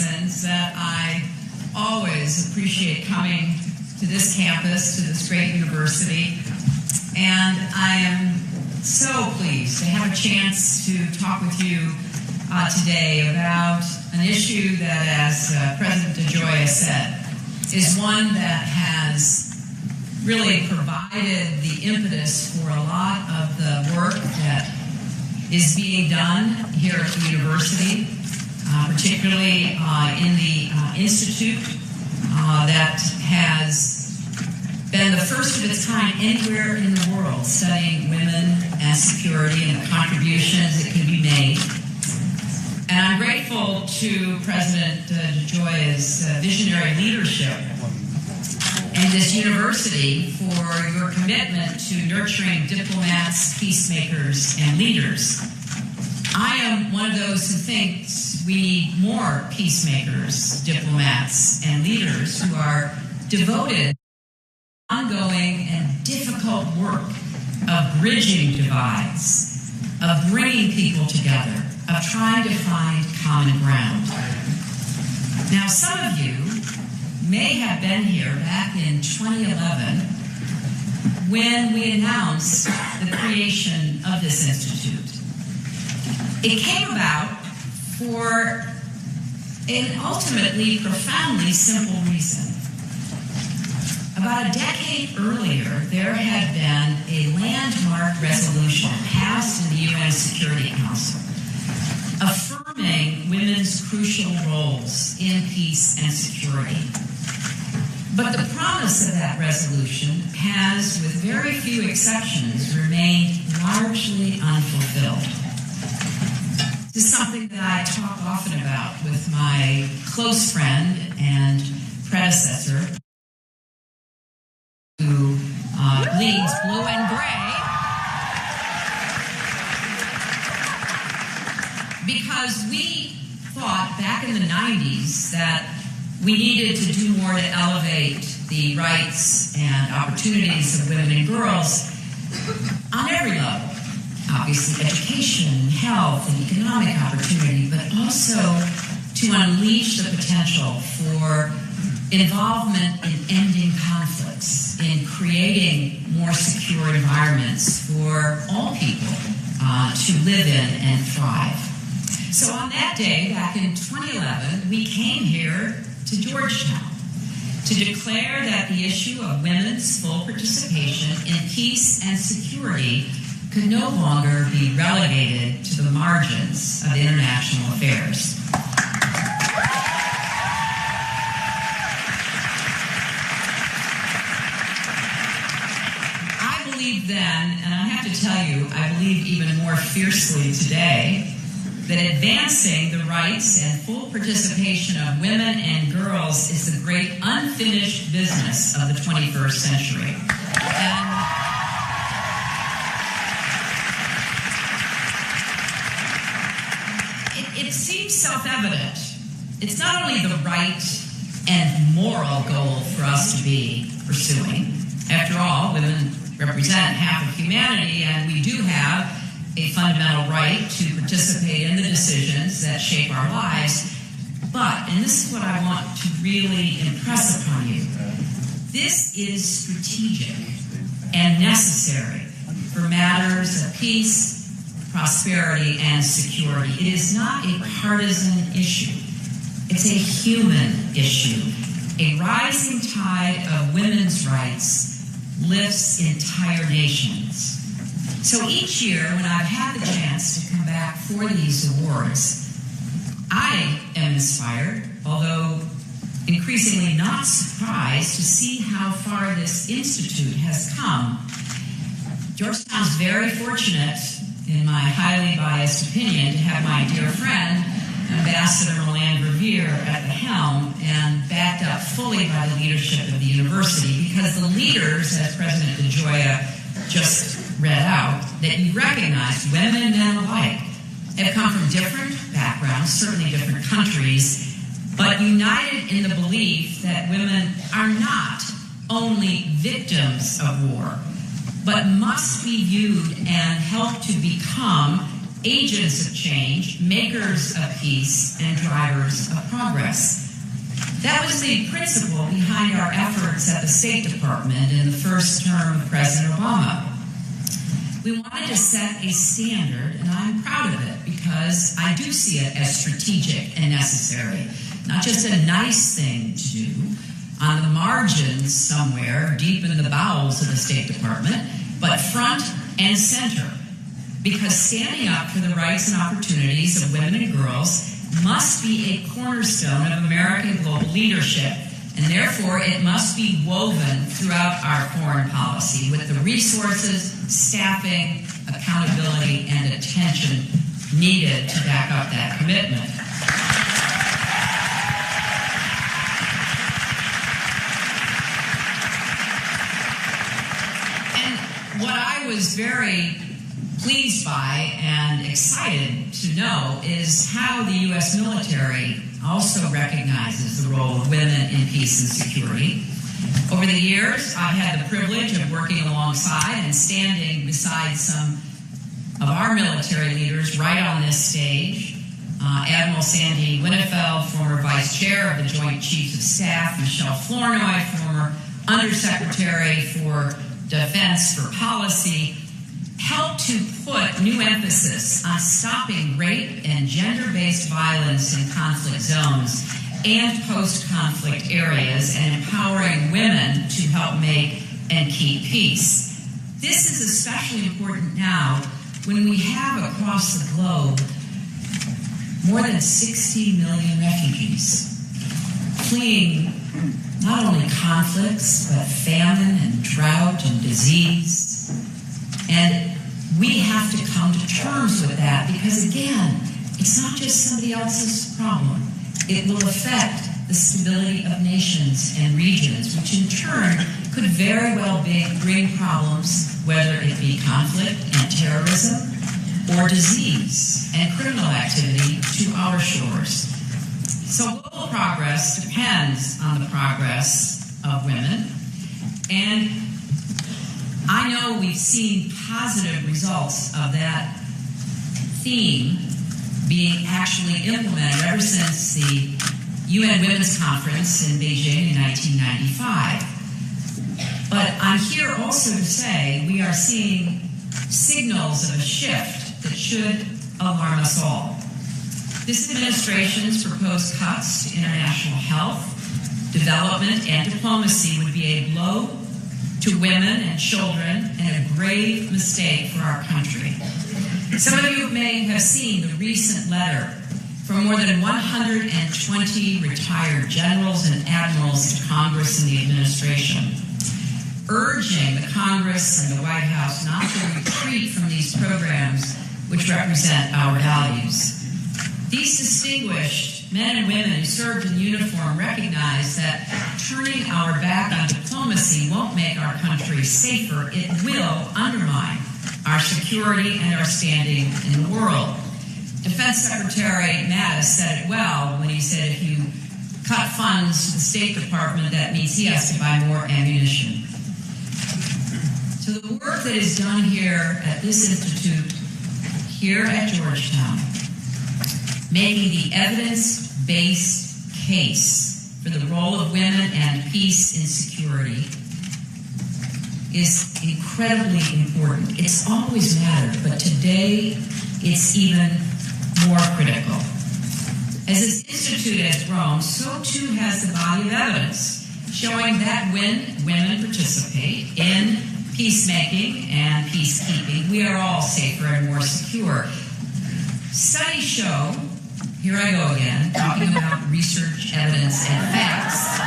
reasons that I always appreciate coming to this campus, to this great university. And I am so pleased to have a chance to talk with you today about an issue that, as President DeGioia said, is one that has really provided the impetus for a lot of the work that is being done here at the university, particularly in the Institute that has been the first of its kind anywhere in the world studying women and security and the contributions that can be made. And I'm grateful to President DeGioia's visionary leadership and this university for your commitment to nurturing diplomats, peacemakers, and leaders. I am one of those who thinks we need more peacemakers, diplomats, and leaders who are devoted to ongoing and difficult work of bridging divides, of bringing people together, of trying to find common ground. Now, some of you may have been here back in 2011 when we announced the creation of this institute. It came about for an ultimately profoundly simple reason. About a decade earlier, there had been a landmark resolution passed in the UN Security Council affirming women's crucial roles in peace and security. But the promise of that resolution has, with very few exceptions, remained largely unfulfilled. This is something that I talk often about with my close friend and predecessor, who leads Blue and Gray, because we thought back in the 90s that we needed to do more to elevate the rights and opportunities of women and girls on every level. Obviously, education, health, and economic opportunity, but also to unleash the potential for involvement in ending conflicts, in creating more secure environments for all people to live in and thrive. So on that day, back in 2011, we came here to Georgetown to declare that the issue of women's full participation in peace and security could no longer be relegated to the margins of international affairs. I believed then, and I have to tell you, I believe even more fiercely today, that advancing the rights and full participation of women and girls is the great unfinished business of the 21st century. And it seems self-evident. It's not only the right and moral goal for us to be pursuing. After all, women represent half of humanity, and we do have a fundamental right to participate in the decisions that shape our lives. But, and this is what I want to really impress upon you, this is strategic and necessary for matters of peace, prosperity, and security. It is not a partisan issue. It's a human issue. A rising tide of women's rights lifts entire nations. So each year, when I've had the chance to come back for these awards, I am inspired, although increasingly not surprised, to see how far this institute has come. Georgetown is very fortunate, in my highly biased opinion, to have my dear friend, Ambassador Meland Revere, at the helm and backed up fully by the leadership of the university, because the leaders, as President DeGioia just read out, that you recognize, women and men alike, have come from different backgrounds, certainly different countries, but united in the belief that women are not only victims of war, but must be viewed and helped to become agents of change, makers of peace, and drivers of progress. That was the principle behind our efforts at the State Department in the first term of President Obama. We wanted to set a standard, and I'm proud of it because I do see it as strategic and necessary, not just a nice thing to do on the margins somewhere deep in the bowels of the State Department, but front and center, because standing up for the rights and opportunities of women and girls must be a cornerstone of American global leadership, and therefore it must be woven throughout our foreign policy with the resources, staffing, accountability, and attention needed to back up that commitment. And what I was very pleased by and excited to know is how the U.S. military also recognizes the role of women in peace and security. Over the years, I've had the privilege of working alongside and standing beside some of our military leaders right on this stage. Admiral Sandy Winnefeld, former Vice Chair of the Joint Chiefs of Staff, Michelle Flournoy, former Undersecretary for Defense for Policy, helped to put new emphasis on stopping rape and gender-based violence in conflict zones and post-conflict areas and empowering women to help make and keep peace. This is especially important now when we have across the globe more than 60 million refugees fleeing not only conflicts, but famine and drought and disease. And we have to come to terms with that because, again, it's not just somebody else's problem. It will affect the stability of nations and regions, which in turn could very well bring problems, whether it be conflict and terrorism or disease and criminal activity to our shores. So global progress depends on the progress of women, and I know we've seen positive results of that theme being actually implemented ever since the UN Women's Conference in Beijing in 1995. But I'm here also to say we are seeing signals of a shift that should alarm us all. This administration's proposed cuts to international health, development, and diplomacy would be a blow to women and children and a grave mistake for our country. Some of you may have seen the recent letter from more than 120 retired generals and admirals to Congress and the administration, urging the Congress and the White House not to retreat from these programs which represent our values. These distinguished men and women who served in uniform recognize that turning our back on diplomacy won't make our country safer. It will undermine our security and our standing in the world. Defense Secretary Mattis said it well when he said if you cut funds to the State Department, that means he has to buy more ammunition. So the work that is done here at this institute, here at Georgetown, making the evidence-based case for the role of women and peace and security is incredibly important. It's always mattered, but today it's even more critical. As this institute has grown, so too has the body of evidence showing that when women participate in peacemaking and peacekeeping, we are all safer and more secure. Studies show, here I go again, talking about research, evidence, and facts.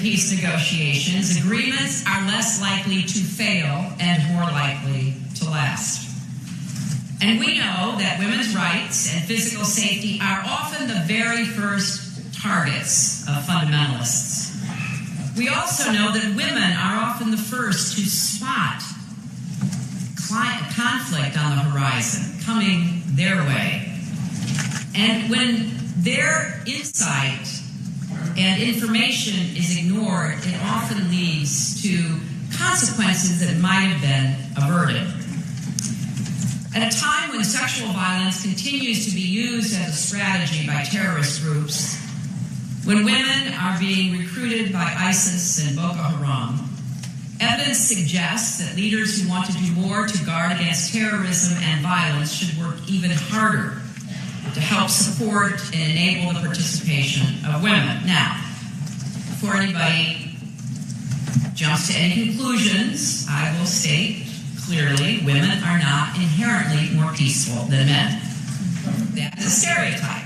Peace negotiations, agreements are less likely to fail and more likely to last. And we know that women's rights and physical safety are often the very first targets of fundamentalists. We also know that women are often the first to spot conflict on the horizon coming their way. And when their insight and information is ignored, it often leads to consequences that might have been averted. At a time when sexual violence continues to be used as a strategy by terrorist groups, when women are being recruited by ISIS and Boko Haram, evidence suggests that leaders who want to do more to guard against terrorism and violence should work even harder to help support and enable the participation of women. Now, before anybody jumps to any conclusions, I will state clearly women are not inherently more peaceful than men. That's a stereotype.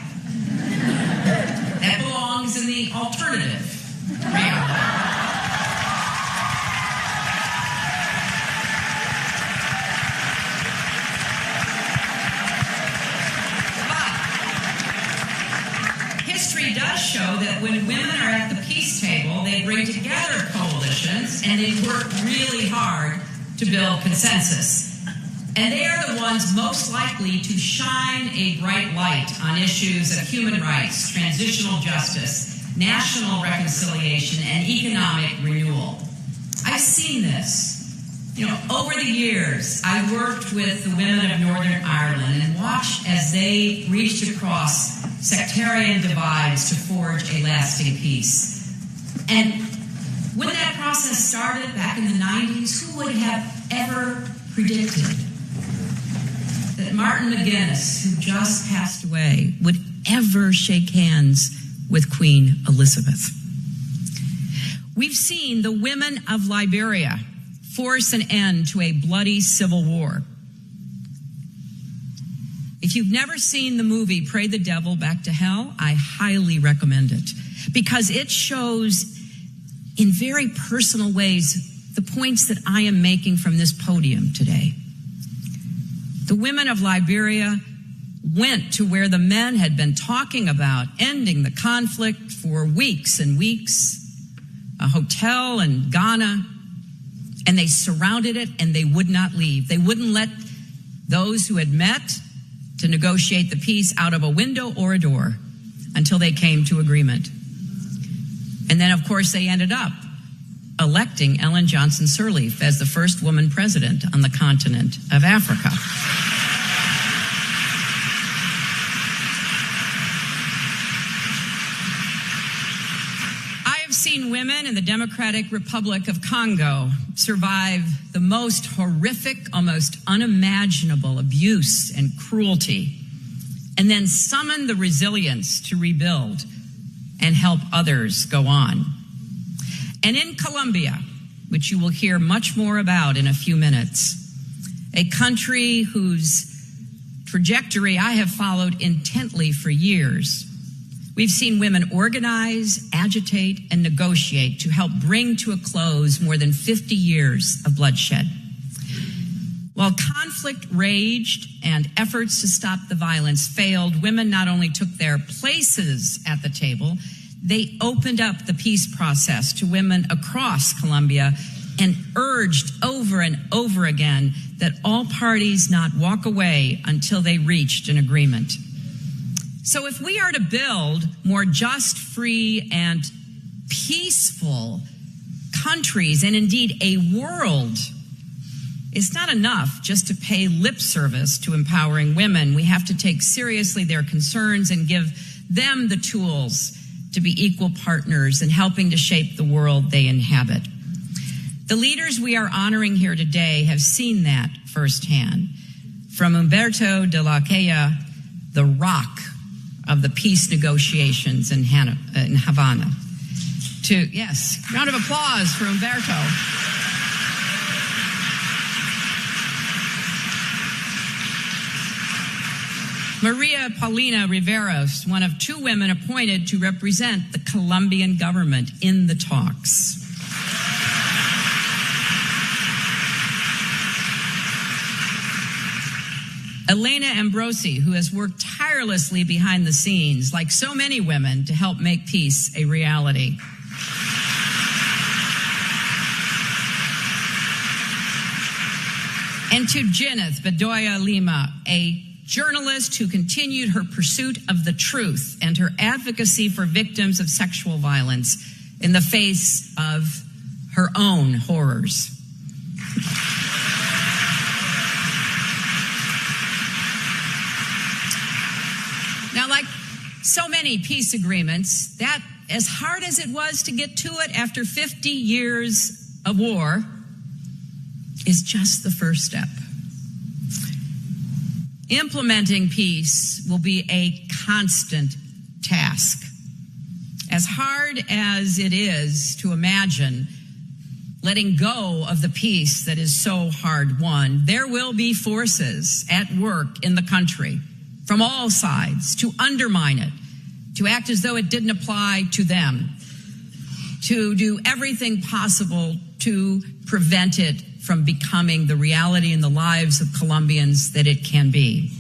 That belongs in the alternative reality. History does show that when women are at the peace table, they bring together coalitions and they work really hard to build consensus. And they are the ones most likely to shine a bright light on issues of human rights, transitional justice, national reconciliation, and economic renewal. I've seen this. Over the years, I worked with the women of Northern Ireland and watched as they reached across sectarian divides to forge a lasting peace. And when that process started back in the 90s, who would have ever predicted that Martin McGuinness, who just passed away, would ever shake hands with Queen Elizabeth? We've seen the women of Liberia force an end to a bloody civil war. If you've never seen the movie Pray the Devil Back to Hell, I highly recommend it because it shows in very personal ways the points that I am making from this podium today. The women of Liberia went to where the men had been talking about ending the conflict for weeks and weeks, a hotel in Ghana, and they surrounded it and they would not leave. They wouldn't let those who had met to negotiate the peace out of a window or a door until they came to agreement. And then, of course, they ended up electing Ellen Johnson Sirleaf as the first woman president on the continent of Africa. I have seen women in the Democratic Republic of Congo survive the most horrific, almost unimaginable abuse and cruelty, and then summon the resilience to rebuild and help others go on. And in Colombia, which you will hear much more about in a few minutes, a country whose trajectory I have followed intently for years, we've seen women organize, agitate, and negotiate to help bring to a close more than 50 years of bloodshed. While conflict raged and efforts to stop the violence failed, women not only took their places at the table, they opened up the peace process to women across Colombia and urged over and over again that all parties not walk away until they reached an agreement. So if we are to build more just, free, and peaceful countries, and indeed a world, it's not enough just to pay lip service to empowering women. We have to take seriously their concerns and give them the tools to be equal partners in helping to shape the world they inhabit. The leaders we are honoring here today have seen that firsthand. From Humberto de la Calle, the rock of the peace negotiations in Havana, to, yes, round of applause for Humberto. Maria Paulina Riveros, one of two women appointed to represent the Colombian government in the talks. Elena Ambrosi, who has worked tirelessly behind the scenes, like so many women, to help make peace a reality. And to Jenith Bedoya Lima, a journalist who continued her pursuit of the truth and her advocacy for victims of sexual violence in the face of her own horrors. Now, like so many peace agreements, that, as hard as it was to get to it after 50 years of war, is just the first step. Implementing peace will be a constant task. As hard as it is to imagine letting go of the peace that is so hard won, there will be forces at work in the country from all sides to undermine it, to act as though it didn't apply to them, to do everything possible to prevent it from becoming the reality in the lives of Colombians that it can be.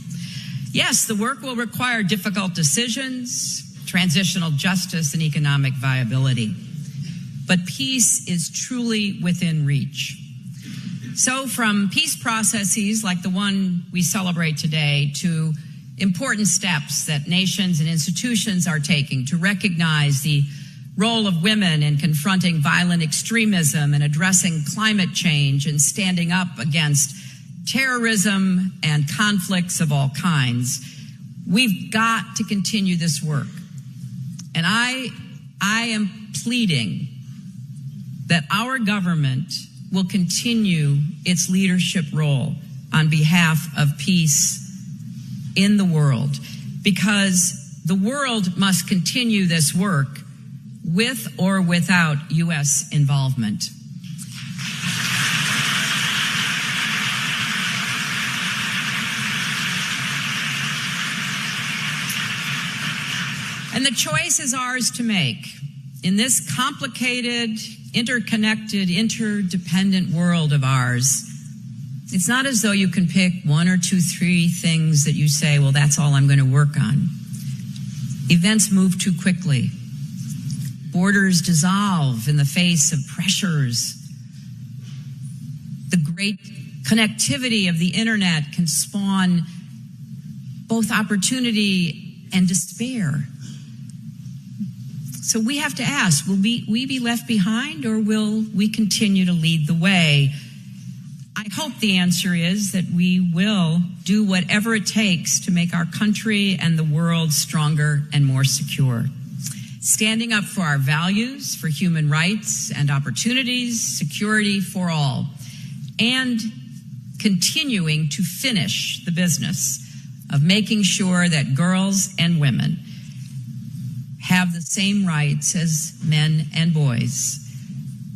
Yes, the work will require difficult decisions, transitional justice, and economic viability. But peace is truly within reach. So from peace processes like the one we celebrate today to important steps that nations and institutions are taking to recognize the role of women in confronting violent extremism and addressing climate change and standing up against terrorism and conflicts of all kinds, we've got to continue this work. And I am pleading that our government will continue its leadership role on behalf of peace in the world, because the world must continue this work with or without U.S. involvement. And the choice is ours to make. In this complicated, interconnected, interdependent world of ours, it's not as though you can pick one or two, three things that you say, well, that's all I'm going to work on. Events move too quickly. Borders dissolve in the face of pressures. The great connectivity of the internet can spawn both opportunity and despair. So we have to ask, will we be left behind, or will we continue to lead the way? I hope the answer is that we will do whatever it takes to make our country and the world stronger and more secure. Standing up for our values, for human rights and opportunities, security for all, and continuing to finish the business of making sure that girls and women have the same rights as men and boys.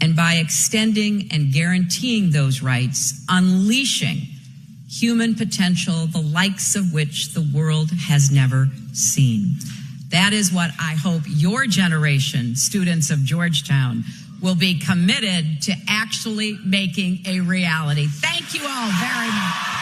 And by extending and guaranteeing those rights, unleashing human potential, the likes of which the world has never seen. That is what I hope your generation, students of Georgetown, will be committed to actually making a reality. Thank you all very much.